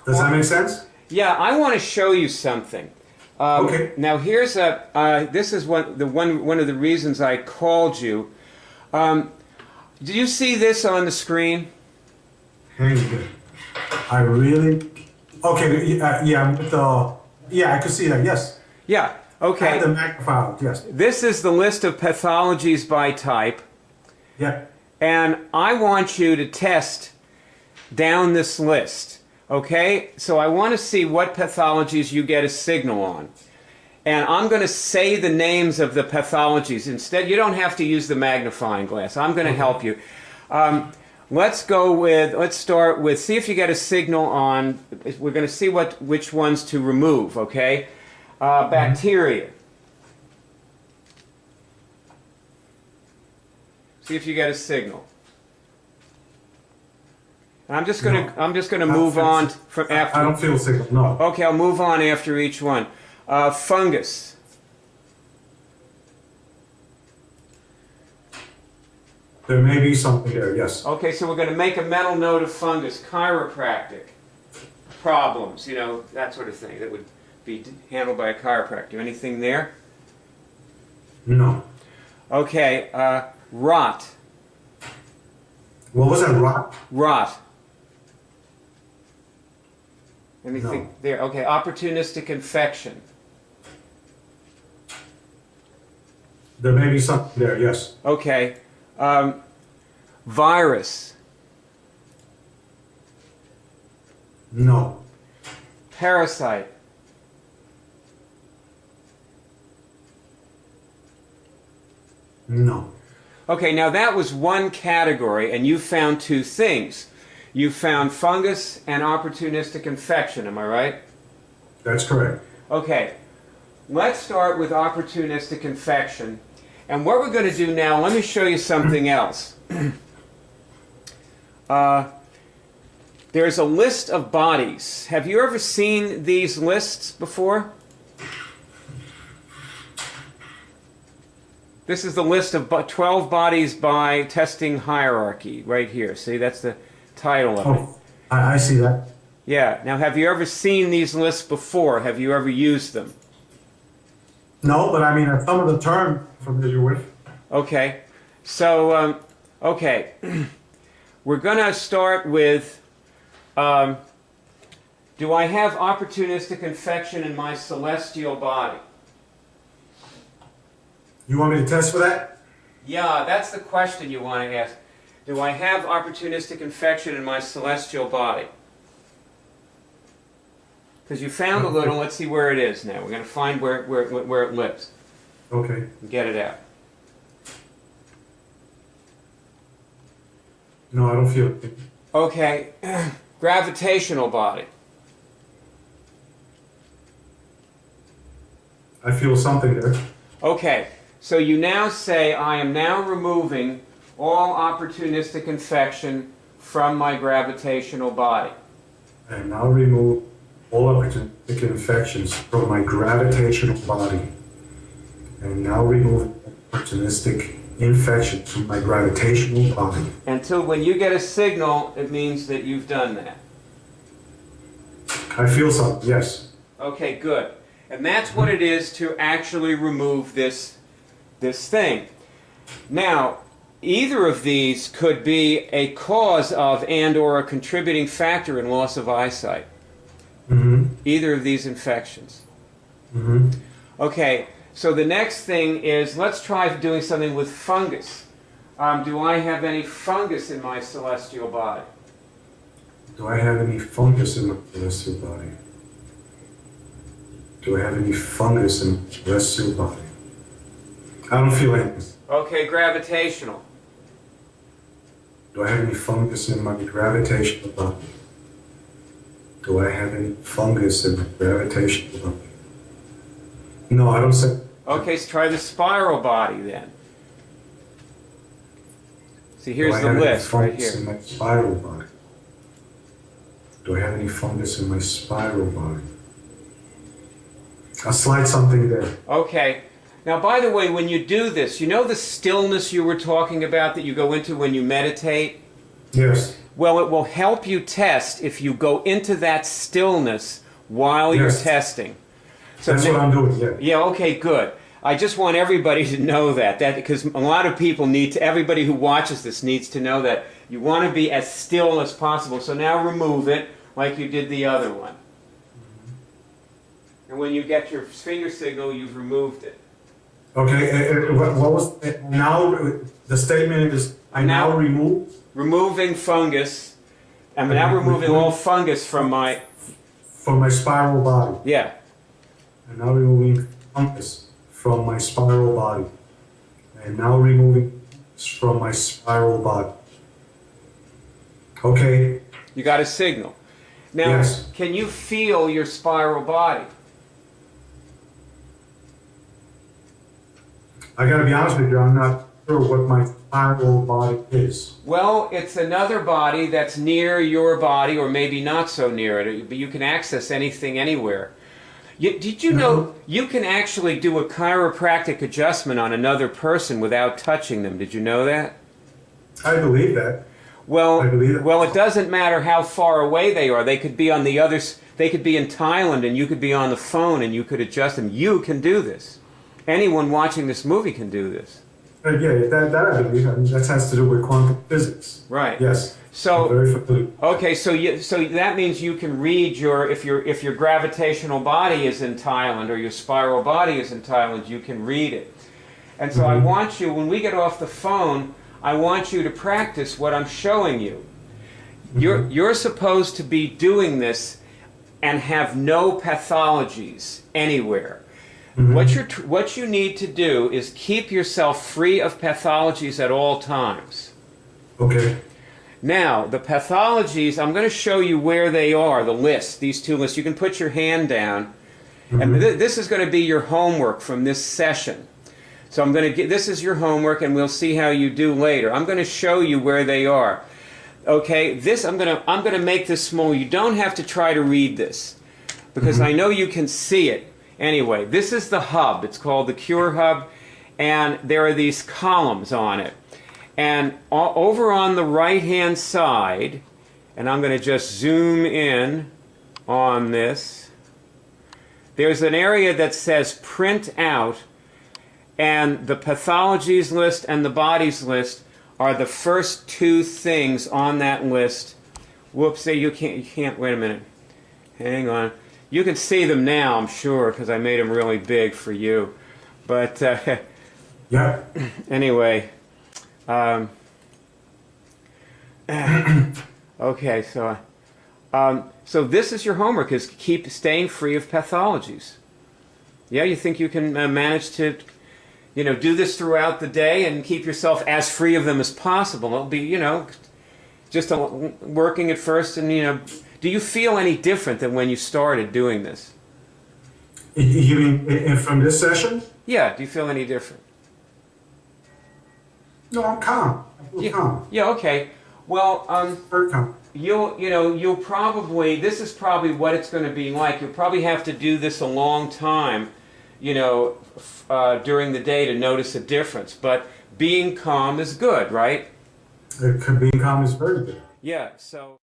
Does that make sense? Yeah, I want to show you something. Okay. Now here's this is one of the reasons I called you. Do you see this on the screen? Very good. I really. Okay. Yeah. Yeah, I could see that. Yes. Yeah. Okay. At the magnifier. Yes. This is the list of pathologies by type. Yeah. And I want you to test down this list, okay? So I want to see what pathologies you get a signal on. And I'm going to say the names of the pathologies. Instead, you don't have to use the magnifying glass. I'm going to help you. Let's start with, see if you get a signal on, we're going to see which ones to remove, okay? Bacteria. See if you get a signal. And I'm just going to move on from after. I don't feel a signal. No. Okay, I'll move on after each one. Fungus. There may be something there. Yes. Okay, so we're going to make a mental note of fungus. Chiropractic problems, you know, that sort of thing that would be handled by a chiropractor. Anything there? No. Okay, rot. What was that? Rot? Rot. Anything No. there? Okay, opportunistic infection. There may be something there. Yes. Okay, virus. No. Parasite. No. Okay, now that was one category, and you found two things. You found fungus and opportunistic infection, am I right? That's correct. Okay, let's start with opportunistic infection. And what we're going to do now, let me show you something else. There's a list of bodies. Have you ever seen these lists before? This is the list of 12 bodies by testing hierarchy right here. See, that's the title of it. Oh, I see that. Yeah. Now, have you ever seen these lists before? Have you ever used them? No, but I mean, some of the term I'm familiar with. Okay. So, okay. We're going to start with, do I have opportunistic infection in my celestial body? You want me to test for that? Yeah, that's the question you want to ask. Do I have opportunistic infection in my celestial body? Because you found a little, let's see where it is now. We're going to find where it lives. Okay. Get it out. No, I don't feel it. Okay, gravitational body. I feel something there. Okay, so you now say, I am now removing all opportunistic infection from my gravitational body. I have now removed all opportunistic infections from my gravitational body. And now remove opportunistic infections from my gravitational body. Until when you get a signal, it means that you've done that. I feel something, yes. Okay, good. And that's what it is to actually remove this thing. Now, either of these could be a cause of and/or a contributing factor in loss of eyesight. Mm-hmm. Either of these infections. Mm-hmm. Okay, so the next thing is, let's try doing something with fungus. Do I have any fungus in my celestial body? Do I have any fungus in my celestial body? Do I have any fungus in my celestial body? I don't feel anything. Okay, gravitational. Do I have any fungus in my gravitational body? Do I have any fungus in my gravitational body? No, I don't say. Okay, so try the spiral body then. See, here's the list right here. Do I have any fungus in my spiral body? Do I have any fungus in my spiral body? I'll slide something there. Okay. Now, by the way, when you do this, you know the stillness you were talking about that you go into when you meditate? Yes. Well, it will help you test if you go into that stillness while you're Yes. testing. So That's what I'm doing, yeah. Yeah, okay, good. I just want everybody to know that because a lot of people need to, everybody who watches this needs to know that you want to be as still as possible. So now remove it like you did the other one. And when you get your finger signal, you've removed it. Okay, what was now? The statement is I now remove Removing fungus. I'm now removing all fungus from my... from my spiral body. Yeah. And now removing fungus from my spiral body. And now removing from my spiral body. Okay. You got a signal. Now, Yes. Can you feel your spiral body? I gotta be honest with you, I'm not sure what my spiral body is. Well, it's another body that's near your body, or maybe not so near it, but you can access anything anywhere. Did you know you can actually do a chiropractic adjustment on another person without touching them? Did you know that? I believe that. Well, I believe it. well, it doesn't matter how far away they are. They could be on the others. They could be in Thailand, and you could be on the phone, and you could adjust them. You can do this. Anyone watching this movie can do this. Yeah, that I believe. I mean, that has to do with quantum physics. Right. Yes. So I'm very familiar. okay, so that means you can read if your gravitational body is in Thailand or your spiral body is in Thailand, you can read it. And so I want you, when we get off the phone, I want you to practice what I'm showing you. You're supposed to be doing this and have no pathologies anywhere. What you need to do is keep yourself free of pathologies at all times. Okay. Now, the pathologies, I'm going to show you where they are, the list, these two lists. You can put your hand down, and this is going to be your homework from this session. So I'm going to this is your homework, and we'll see how you do later. I'm going to show you where they are. Okay, I'm going to make this small. You don't have to try to read this, because I know you can see it. Anyway, this is the hub. It's called the Cure Hub, and there are these columns on it. And over on the right-hand side, and I'm going to just zoom in on this, there's an area that says Print Out, and the pathologies list and the bodies list are the first two things on that list. Whoops, you can't, wait a minute. Hang on. You can see them now, I'm sure, because I made them really big for you. But Yeah. anyway, okay, so this is your homework: is keep staying free of pathologies. Yeah, you think you can manage to, do this throughout the day and keep yourself as free of them as possible? It'll be, just working at first, and do you feel any different than when you started doing this? You mean from this session? Yeah, do you feel any different? No, I'm calm. I feel calm. Yeah, okay. Well, Very calm. you'll probably, this is probably what it's going to be like. You'll probably have to do this a long time, during the day to notice a difference. But being calm is good, right? Being calm is very good. Yeah, so...